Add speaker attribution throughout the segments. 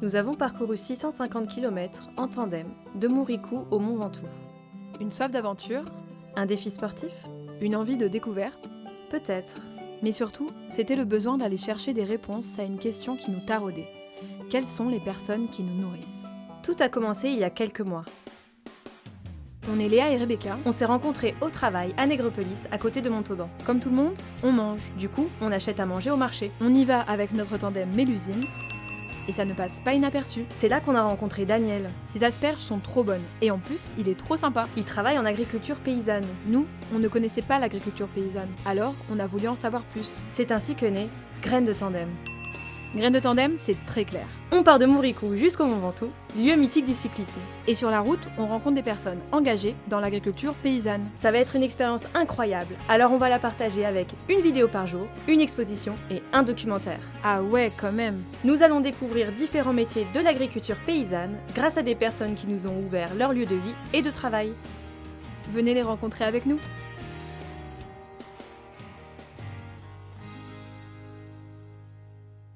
Speaker 1: Nous avons parcouru 650 km en tandem, de Mouricou au Mont Ventoux.
Speaker 2: Une soif d'aventure,
Speaker 1: Un défi sportif ?
Speaker 2: une envie de découverte,
Speaker 1: Peut-être.
Speaker 2: mais surtout, c'était le besoin d'aller chercher des réponses à une question qui nous taraudait. Quelles sont les personnes qui nous nourrissent ?
Speaker 1: Tout a commencé il y a quelques mois.
Speaker 2: On est Léa et Rebecca.
Speaker 1: On s'est rencontrés au travail à Nègrepelisse, à côté de Montauban.
Speaker 2: Comme tout le monde, on mange.
Speaker 1: Du coup, on achète à manger au marché.
Speaker 2: On y va avec notre tandem Mélusine. Et ça ne passe pas inaperçu.
Speaker 1: C'est là qu'on a rencontré Daniel.
Speaker 2: Ces asperges sont trop bonnes. Et en plus, il est trop sympa.
Speaker 1: Il travaille en agriculture paysanne.
Speaker 2: Nous, on ne connaissait pas l'agriculture paysanne. Alors, on a voulu en savoir plus.
Speaker 1: C'est ainsi que naît Graines de Tandem.
Speaker 2: Graines de tandem, c'est très clair.
Speaker 1: On part de Mouricou jusqu'au Mont Ventoux, lieu mythique du cyclisme.
Speaker 2: Et sur la route, on rencontre des personnes engagées dans l'agriculture paysanne.
Speaker 1: Ça va être une expérience incroyable, alors on va la partager avec une vidéo par jour, une exposition et un documentaire.
Speaker 2: Ah ouais, quand même.
Speaker 1: Nous allons découvrir différents métiers de l'agriculture paysanne grâce à des personnes qui nous ont ouvert leur lieu de vie et de travail.
Speaker 2: Venez les rencontrer avec nous.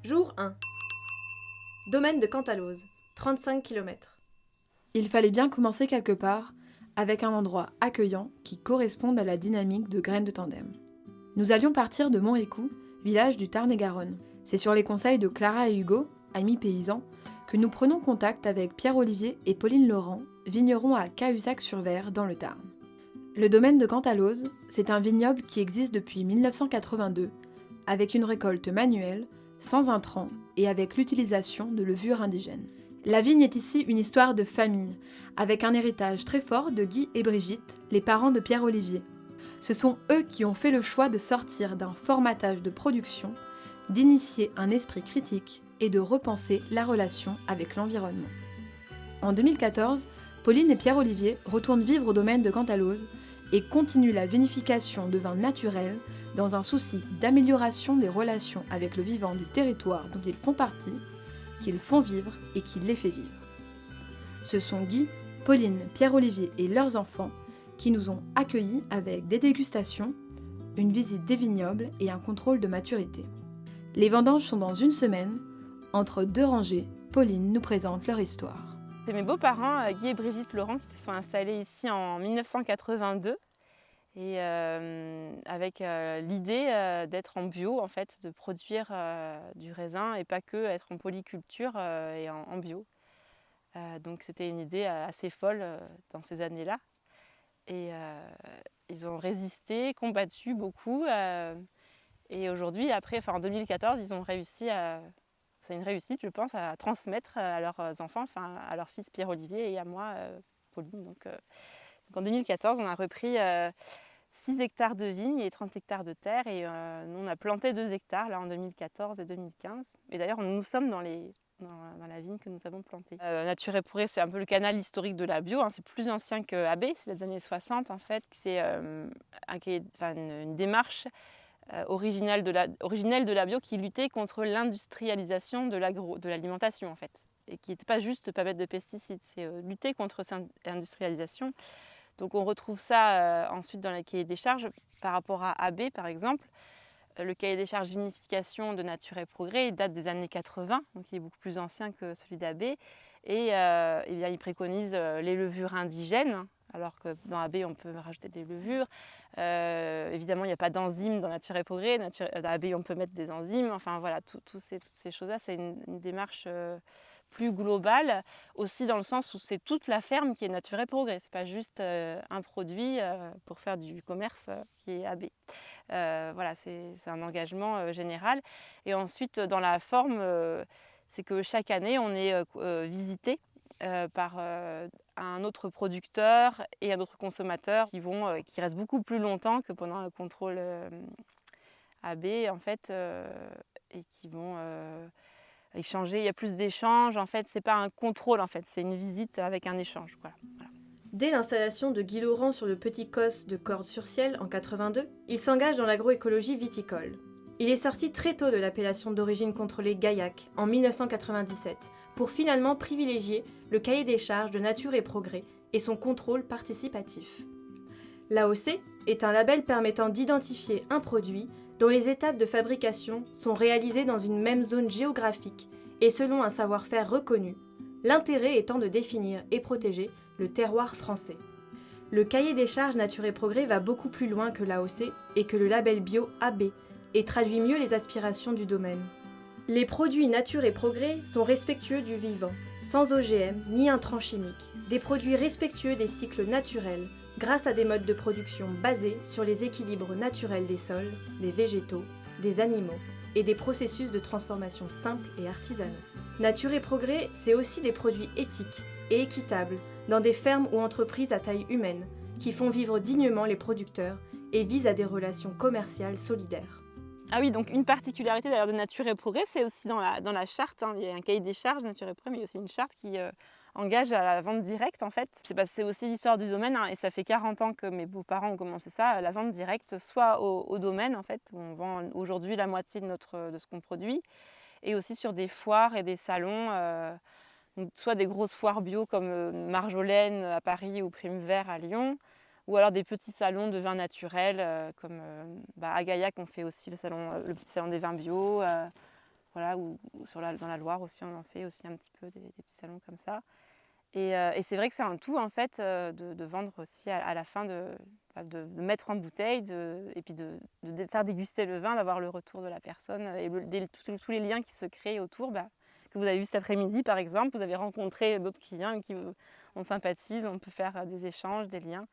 Speaker 1: Jour 1. Domaine de Cantalose, 35 km.
Speaker 2: Il fallait bien commencer quelque part, avec un endroit accueillant qui corresponde à la dynamique de Graines de Tandem. Nous allions partir de Montrécou, village du Tarn-et-Garonne. C'est sur les conseils de Clara et Hugo, amis paysans, que nous prenons contact avec Pierre-Olivier et Pauline Laurent, vignerons à Cahuzac-sur-Vert dans le Tarn. Le domaine de Cantalose, c'est un vignoble qui existe depuis 1982, avec une récolte manuelle, sans intrants et avec l'utilisation de levures indigènes. La vigne est ici une histoire de famille, avec un héritage très fort de Guy et Brigitte, les parents de Pierre-Olivier. Ce sont eux qui ont fait le choix de sortir d'un formatage de production, d'initier un esprit critique et de repenser la relation avec l'environnement. En 2014, Pauline et Pierre-Olivier retournent vivre au domaine de Cantalose et continuent la vinification de vins naturels dans un souci d'amélioration des relations avec le vivant du territoire dont ils font partie, qu'ils font vivre et qui les fait vivre. Ce sont Guy, Pauline, Pierre-Olivier et leurs enfants qui nous ont accueillis avec des dégustations, une visite des vignobles et un contrôle de maturité. Les vendanges sont dans une semaine. Entre deux rangées, Pauline nous présente leur histoire.
Speaker 3: C'est mes beaux-parents, Guy et Brigitte Laurent, qui se sont installés ici en 1982. Et avec l'idée d'être en bio, en fait, de produire du raisin et pas que être en polyculture et en bio. Donc c'était une idée assez folle dans ces années-là. Et ils ont résisté, combattu beaucoup. Et aujourd'hui, en 2014, ils ont réussi c'est une réussite, je pense, à transmettre à leurs enfants, enfin à leur fils Pierre-Olivier et à moi, Pauline. Donc en 2014, on a repris 6 hectares de vignes et 30 hectares de terre. Et nous, on a planté 2 hectares là, en 2014 et 2015. Et d'ailleurs, nous sommes dans la vigne que nous avons plantée. Nature et Progrès, c'est un peu le canal historique de la bio. Hein. C'est plus ancien que AB, c'est les années 60 en fait. C'est une démarche originelle de la bio qui luttait contre l'industrialisation de l'alimentation en fait. Et qui n'était pas juste pas mettre de pesticides, c'est lutter contre cette industrialisation. Donc on retrouve ça ensuite dans les cahiers des charges par rapport à AB par exemple. Le cahier des charges vinification de Nature et Progrès il date des années 80, donc il est beaucoup plus ancien que celui d'AB. Et bien, il préconise les levures indigènes, alors que dans AB on peut rajouter des levures. Évidemment il n'y a pas d'enzymes dans Nature et Progrès, dans AB on peut mettre des enzymes. Enfin voilà, toutes ces choses-là, c'est une démarche plus globale, aussi dans le sens où c'est toute la ferme qui est Nature et Progrès. C'est pas juste un produit pour faire du commerce qui est AB. Voilà, c'est un engagement général. Et ensuite, dans la forme, c'est que chaque année, on est visité par un autre producteur et un autre consommateur qui restent beaucoup plus longtemps que pendant le contrôle AB, en fait, et qui vont échanger. Il y a plus d'échanges. En fait, c'est pas un contrôle, en fait, c'est une visite avec un échange. Voilà.
Speaker 1: Dès l'installation de Guy Laurent sur le petit cos de Cordes-sur-Ciel en 82, il s'engage dans l'agroécologie viticole. Il est sorti très tôt de l'appellation d'origine contrôlée Gaillac en 1997 pour finalement privilégier le cahier des charges de Nature et Progrès et son contrôle participatif. L'AOC est un label permettant d'identifier un produit dont les étapes de fabrication sont réalisées dans une même zone géographique et selon un savoir-faire reconnu, l'intérêt étant de définir et protéger le terroir français. Le cahier des charges Nature et Progrès va beaucoup plus loin que l'AOC et que le label bio AB et traduit mieux les aspirations du domaine. Les produits Nature et Progrès sont respectueux du vivant, sans OGM ni intrants chimiques, des produits respectueux des cycles naturels, grâce à des modes de production basés sur les équilibres naturels des sols, des végétaux, des animaux et des processus de transformation simples et artisanaux. Nature et Progrès, c'est aussi des produits éthiques et équitables dans des fermes ou entreprises à taille humaine qui font vivre dignement les producteurs et visent à des relations commerciales solidaires.
Speaker 3: Ah oui, donc une particularité d'ailleurs de Nature et Progrès, c'est aussi dans la charte, hein, il y a un cahier des charges Nature et Progrès, mais il y a aussi une charte qui engage à la vente directe en fait. C'est aussi l'histoire du domaine, hein, et ça fait 40 ans que mes beaux-parents ont commencé ça, la vente directe, soit au domaine en fait, où on vend aujourd'hui la moitié de ce qu'on produit, et aussi sur des foires et des salons, donc soit des grosses foires bio comme Marjolaine à Paris ou Prime Vert à Lyon, ou alors des petits salons de vins naturels comme à Gaillac on fait aussi le petit salon des vins bio, voilà, ou dans la Loire aussi on en fait aussi un petit peu des petits salons comme ça. Et c'est vrai que c'est un tout en fait de vendre aussi à la fin, de mettre en bouteille et puis de faire déguster le vin, d'avoir le retour de la personne et tous les liens qui se créent autour, que vous avez vu cet après-midi par exemple, vous avez rencontré d'autres clients qui on sympathise, on peut faire des échanges, des liens.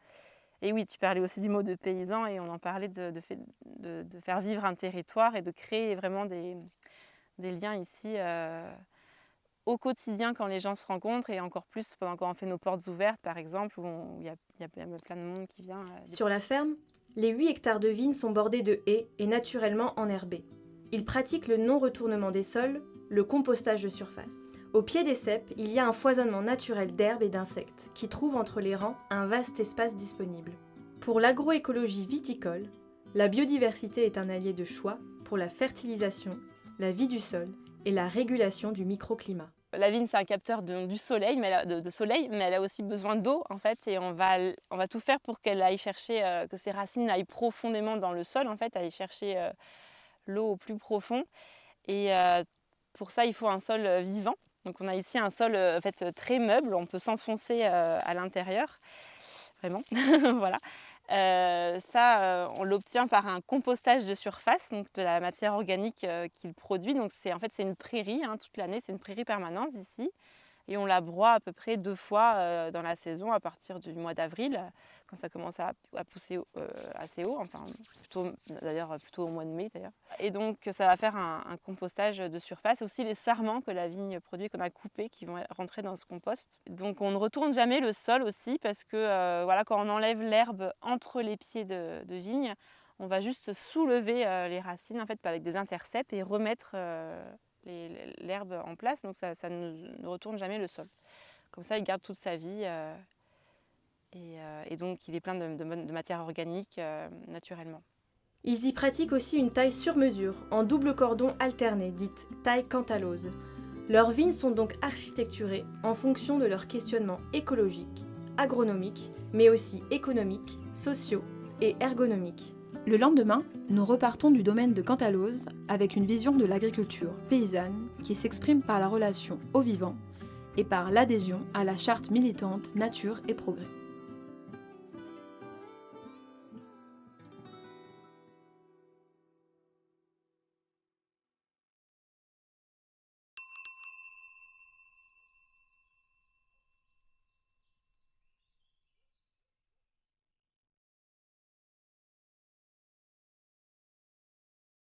Speaker 3: Et oui, tu parlais aussi du mot de paysan et on en parlait de faire vivre un territoire et de créer vraiment des liens ici au quotidien quand les gens se rencontrent, et encore plus quand on fait nos portes ouvertes par exemple, où il y a plein de monde qui vient.
Speaker 1: Sur la ferme, les 8 hectares de vignes sont bordés de haies et naturellement enherbés. Ils pratiquent le non-retournement des sols, le compostage de surface. Au pied des ceps, il y a un foisonnement naturel d'herbes et d'insectes qui trouvent entre les rangs un vaste espace disponible. Pour l'agroécologie viticole, la biodiversité est un allié de choix pour la fertilisation, la vie du sol et la régulation du microclimat.
Speaker 3: La vigne, c'est un capteur du soleil, mais elle a aussi besoin d'eau en fait, et on va tout faire pour qu'elle aille chercher, que ses racines aillent profondément dans le sol en fait, aillent chercher l'eau au plus profond. Et pour ça, il faut un sol vivant. Donc on a ici un sol en fait, très meuble, on peut s'enfoncer à l'intérieur, vraiment, voilà. On l'obtient par un compostage de surface, donc de la matière organique qu'il produit. Donc c'est une prairie, hein, toute l'année, c'est une prairie permanente ici. Et on la broie à peu près 2 fois dans la saison, à partir du mois d'avril, quand ça commence à pousser assez haut, plutôt au mois de mai d'ailleurs. Et donc ça va faire un compostage de surface, aussi les sarments que la vigne produit, qu'on a coupés, qui vont rentrer dans ce compost. Donc on ne retourne jamais le sol aussi, parce que quand on enlève l'herbe entre les pieds de vigne, on va juste soulever les racines en fait, avec des intercepts, et remettre l'herbe en place, donc ça ne retourne jamais le sol. Comme ça, il garde toute sa vie et donc il est plein de matière organique naturellement.
Speaker 1: Ils y pratiquent aussi une taille sur mesure, en double cordon alterné, dite taille cantalose. Leurs vignes sont donc architecturées en fonction de leurs questionnements écologiques, agronomiques, mais aussi économiques, sociaux et ergonomiques.
Speaker 2: Le lendemain, nous repartons du domaine de Cantalose avec une vision de l'agriculture paysanne qui s'exprime par la relation au vivant et par l'adhésion à la charte militante Nature et Progrès.